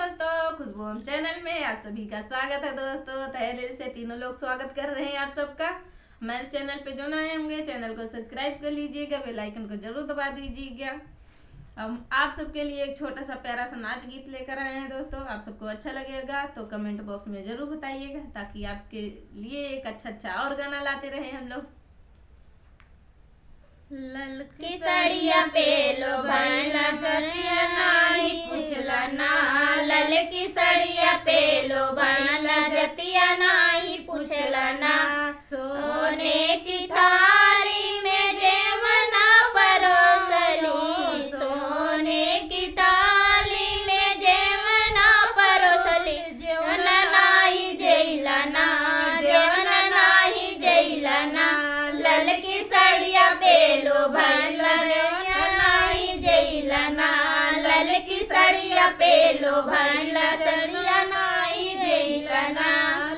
दोस्तों, खुशबू हम चैनल में आप सभी का स्वागत है। दोस्तों तहे दिल से तीनों लोग स्वागत कर रहे हैं आप सबका। हमारे चैनल पे जो नए होंगे चैनल को सब्सक्राइब कर लीजिएगा, बेल आइकन को जरूर दबा दीजिएगा। हम आप सबके लिए एक छोटा सा प्यारा सा नाच गीत लेकर आए हैं। दोस्तों आप सबको अच्छा लगेगा तो कमेंट बॉक्स में जरूर बताइएगा, ताकि आपके लिए एक अच्छा और गाना लाते रहे हम लोग। ललकी साड़िया पे लो बाला जरिया नाही पूछला ना, ललकी साड़िया पे लो बाला जतिया नाही पूछला ना। सोने की थाली में जेवना परोसली, सोने की थाली में जेवना परोसली, जेवना नाही जैला ना, जेवना नाही जैला ना। ललकी साड़िया पे लो भाईला जरिया नाही जैला ना, ललकी साड़िया पे लो भाईला जरिया नाही जैला ना।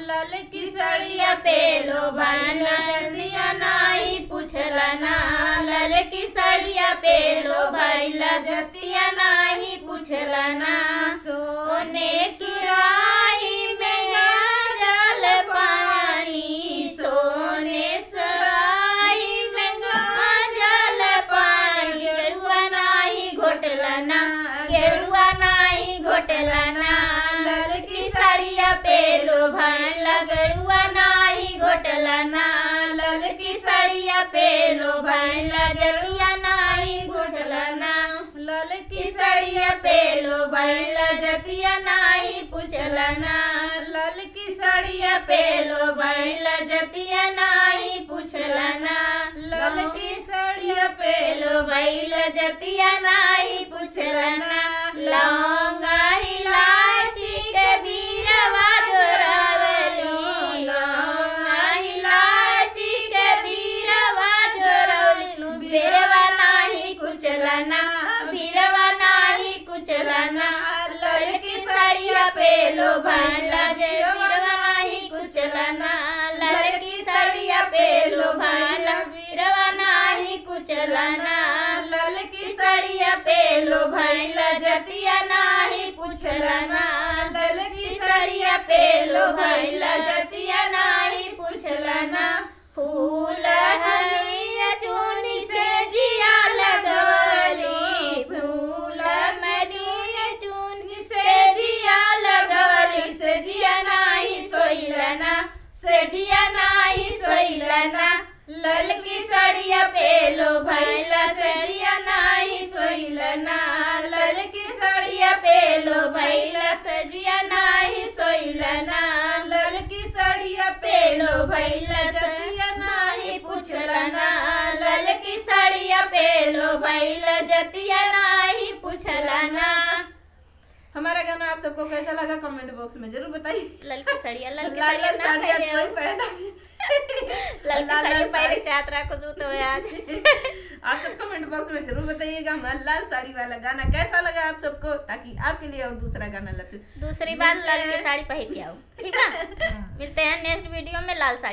ललकी साड़िया पे लो भाईला जरिया नाही पूछला ना, ललकी साड़िया पे लो भाईला जतिया नाही पूछला ना। सोने की राही में गाजल पानी, सोने गेरुआ नाही घोटला ना। ललकी साड़िया पे लो भाईला गेरुआ नाही घोटला ना, ललकी साड़िया पे लो भाईला गेरुआ नाही घोटला ना। ललकी साड़िया पे लो भाईला जतिया नाही पूछला ना, ललकी साड़िया पे लो भाईला जतिया नाही पूछला ना। ललकी साड़िया पे लो भाईला जतिया नाही पूछला ना। लौंगा इलायची के बीरवा जोरावली, लौंगा इलायची के बीरवा जोरावली, बीरवा नाही कुचला ना, बीरवा नाही कुचला ना। ललकी साड़िया पे लो भाईला बीरवा नाही कुचला ना, ललकी साड़िया पे लो भाईला बीरवा नाही कुचला ना। ललकी साड़िया पे लो भाईला जतिया नाही पूछला ना, ललकी साड़िया पे लो भाईला जतिया नाही पूछला ना। फूल हरिया चूनी से जिया लगवली, फूल में चूनी से जिया लगवली, से जिया नाही सोइला ना, से जिया नाही सोइला ना। ललकी साड़िया पे लो भाईला सजिया नाही सोइला ना, ललकी साड़िया पे लो भाईला सजिया नाही सोइला ना। ललकी साड़िया पे लो भाईला जतिया नाही पूछला ना, ललकी साड़िया पे लो भाईला जतिया नहीं पूछला ना। हमारा गाना आप सबको कैसा लगा कमेंट बॉक्स में जरूर बताइए। ललकी साड़िया ललकी साड़िया पहले चात्रा को जूते हुए आज आप सब कमेंट बॉक्स में जरूर बताइएगा हमारा लाल साड़ी वाला गाना कैसा लगा आप सबको, ताकि आपके लिए और दूसरा गाना लाते। दूसरी बार लाल की साड़ी पहन के आओ, ठीक है। मिलते हैं नेक्स्ट वीडियो में लाल साड़ी।